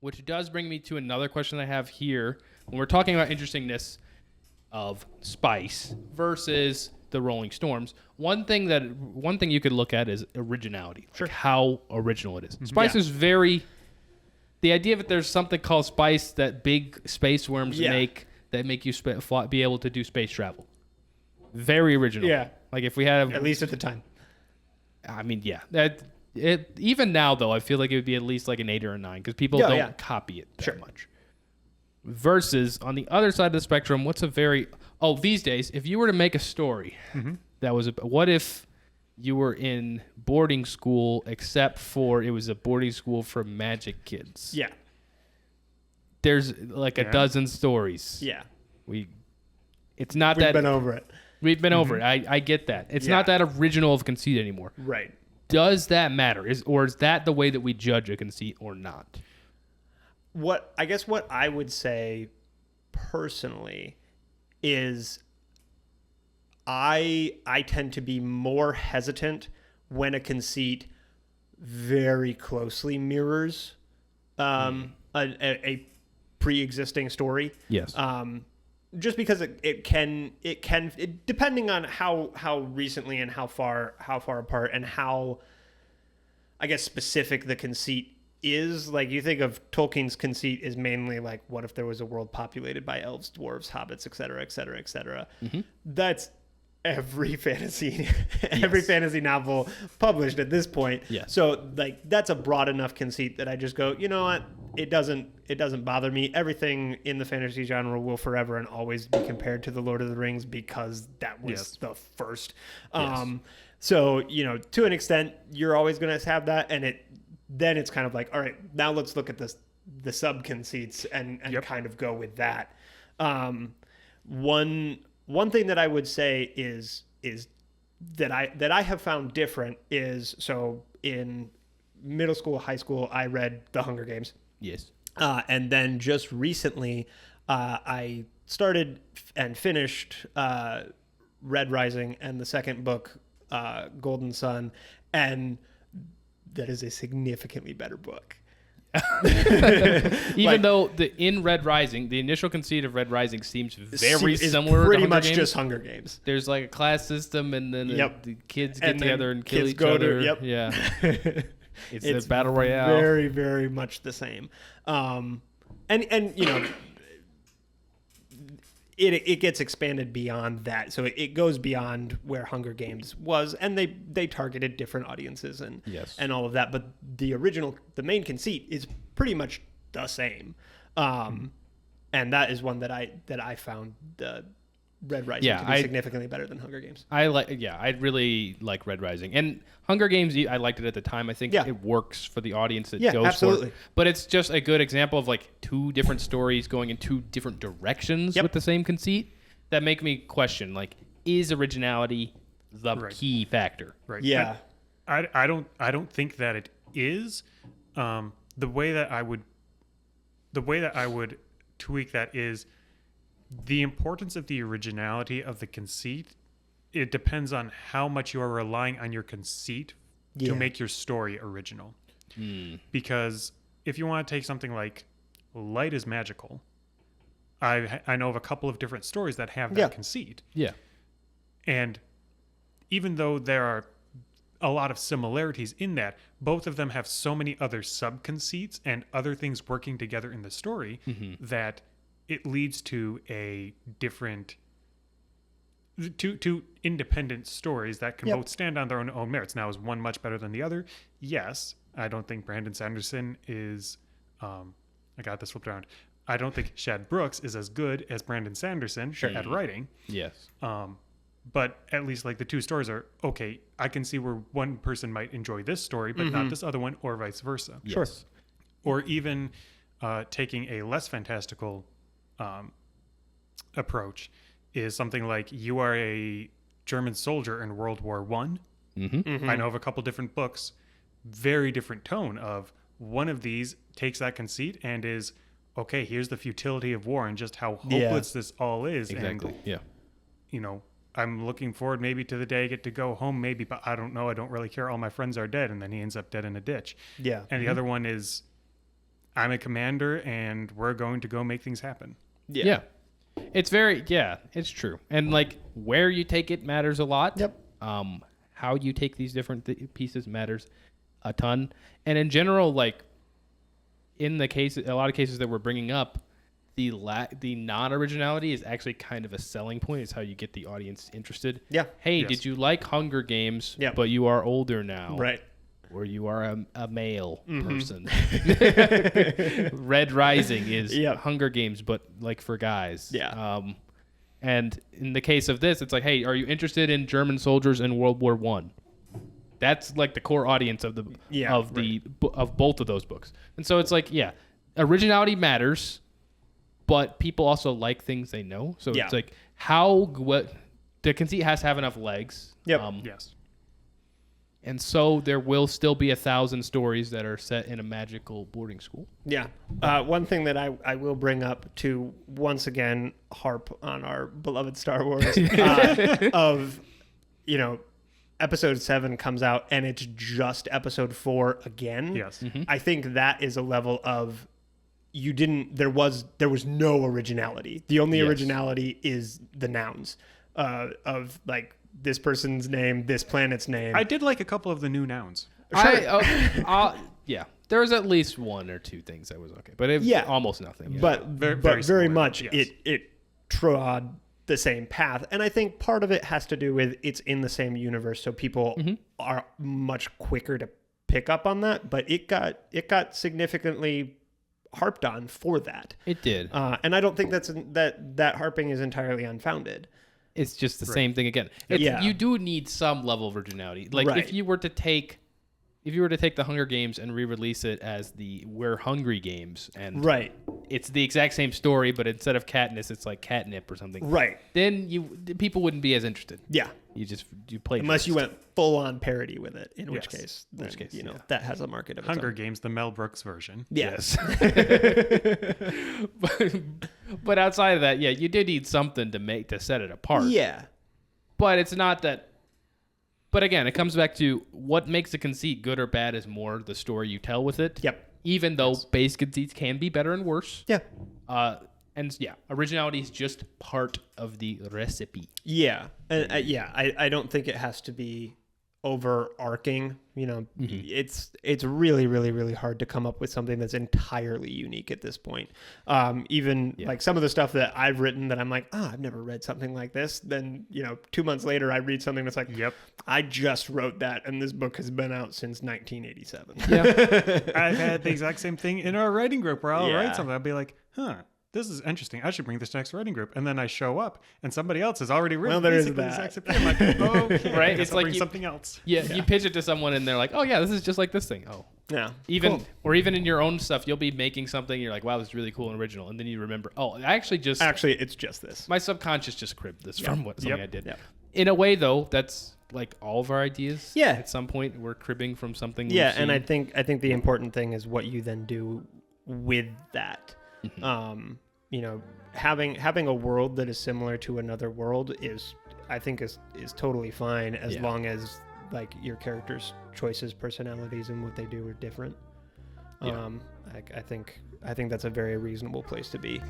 Which does bring me to another question I have here. When we're talking about interestingness of spice versus the Rolling Storms, one thing you could look at is originality. Sure. Like how original it is. Spice is very... The idea that there's something called spice that big space worms make that make you be able to do space travel. Very original. Yeah. Like if we had... At least at the time. I mean, yeah. Even now, though, I feel like it would be at least like an 8 or a 9 because people don't copy it that much. Versus, on the other side of the spectrum, what's a very... Oh, these days, if you were to make a story that was... What if you were in boarding school except for it was a boarding school for magic kids? Yeah. There's like a dozen stories. Yeah. It's not We've that... been over it. We've been over it. I get that. It's not that original of conceit anymore. Right. Does that matter? Or is that the way that we judge a conceit or not? What I would say personally is I tend to be more hesitant when a conceit very closely mirrors a pre-existing story. Yes. Just because it can depending on how recently and how far apart and how, I guess, specific the conceit is. Like, you think of Tolkien's conceit is mainly like, what if there was a world populated by elves, dwarves, hobbits, etc., etc., etc. That's every fantasy novel published at this point. Yes. So like that's a broad enough conceit that I just go, you know what? It doesn't bother me. Everything in the fantasy genre will forever and always be compared to the Lord of the Rings because that was the first. So, you know, to an extent, you're always going to have that, and then it's kind of like, all right, now let's look at the sub conceits and kind of go with that. One thing that I would say is that I have found different is, so in middle school, high school, I read The Hunger Games. Yes. And then just recently, I started and finished Red Rising and the second book, Golden Sun, and that is a significantly better book. Even though in Red Rising, the initial conceit of Red Rising seems very similar. Pretty to much Games. just Hunger Games. There's like a class system, and then the kids get And together then and kill kids each go other. yeah. It's a battle royale. Very, very much the same. And you know, it gets expanded beyond that. So it goes beyond where Hunger Games was, and they targeted different audiences and all of that. But the main conceit is pretty much the same. And that is one that I found the Red Rising to be significantly better than Hunger Games. I really like Red Rising. And Hunger Games, I liked it at the time. I think it works for the audience that goes absolutely. for it. But it's just a good example of like two different stories going in two different directions with the same conceit that make me question, like, is originality the key factor? Right. Yeah. I don't think that it is. The way that I would tweak that is the importance of the originality of the conceit. It depends on how much you are relying on your conceit to make your story original. Because if you want to take something like light is magical, I know of a couple of different stories that have that conceit. Yeah. And even though there are a lot of similarities in that, both of them have so many other sub-conceits and other things working together in the story that it leads to a different... Two independent stories that can both stand on their own merits. Now, is one much better than the other? Yes. I don't think Brandon Sanderson is... I got this flipped around. I don't think Shad Brooks is as good as Brandon Sanderson at writing. Yes. But at least like the two stories are, okay, I can see where one person might enjoy this story, but not this other one, or vice versa. Yes. Sure. Or even taking a less fantastical approach is something like you are a German soldier in World War One. I know of a couple different books, very different tone of one of these takes that conceit and is, okay, here's the futility of war and just how hopeless this all is. Exactly. And, you know, I'm looking forward maybe to the day I get to go home, maybe, but I don't know. I don't really care. All my friends are dead. And then he ends up dead in a ditch. Yeah. And the other one is, I'm a commander and we're going to go make things happen. Yeah. It's it's true. And like where you take it matters a lot. Yep. How you take these different pieces matters a ton. And in general, like in the case, a lot of cases that we're bringing up, the non-originality is actually kind of a selling point. It's how you get the audience interested. Yeah. Hey, Yes. did you like Hunger Games? Yep. But you are older now. Right. Or you are a male person. Red Rising is Hunger Games, but like for guys. Yeah. And in the case of this, it's like, hey, are you interested in German soldiers in World War I? That's like the core audience of of both of those books. And so it's like, originality matters, but people also like things they know. So it's like the conceit has to have enough legs. Yep. Yes. And so there will still be 1,000 stories that are set in a magical boarding school. Yeah. One thing that I will bring up to once again harp on our beloved Star Wars of, episode 7 comes out and it's just episode 4 again. Yes. Mm-hmm. I think that is a level of there was no originality. The only originality is the nouns of like this person's name, this planet's name. I did like a couple of the new nouns. There was at least one or two things that was okay, but almost nothing. But very much yes. it trod the same path, and I think part of it has to do with it's in the same universe, so people are much quicker to pick up on that. But it got significantly harped on for that. It did, and I don't think that harping is entirely unfounded. It's just the same thing again. You do need some level of originality. Like if you were to take the Hunger Games and re-release it as the We're Hungry Games, and it's the exact same story, but instead of Katniss, it's like catnip or something. Right. Then people wouldn't be as interested. Yeah. You play unless you went full on parody with it, in which case that has a market of its Hunger own. Games, the Mel Brooks version. Yes. but outside of that, you did need something to set it apart. Yeah. But it's not that. But again, it comes back to what makes a conceit good or bad is more the story you tell with it. Yep. Even though base conceits can be better and worse. Yeah. Originality is just part of the recipe. Yeah. And I don't think it has to be overarching. It's really, really, really hard to come up with something that's entirely unique at this point. Like some of the stuff that I've written that I'm like, I've never read something like this. Then 2 months later, I read something that's like, I just wrote that, and this book has been out since 1987. Yeah, I've had the exact same thing in our writing group where I'll write something. I'll be like, this is interesting. I should bring this to next writing group. And then I show up and somebody else has already written there is basically the that. exact same thing. I'm like, okay, right? it's like something else. Yeah, you pitch it to someone and they're like, oh yeah, this is just like this thing. Oh. Yeah. Even in your own stuff, you'll be making something, you're like, wow, this is really cool and original. And then you remember, actually it's just this. My subconscious just cribbed this from something I did. Yep. In a way though, that's like all of our ideas. Yeah. At some point we're cribbing from something. Yeah, and I think the important thing is what you then do with that. Mm-hmm. Having a world that is similar to another world is totally fine as long as like your characters' choices, personalities, and what they do are different. I think that's a very reasonable place to be.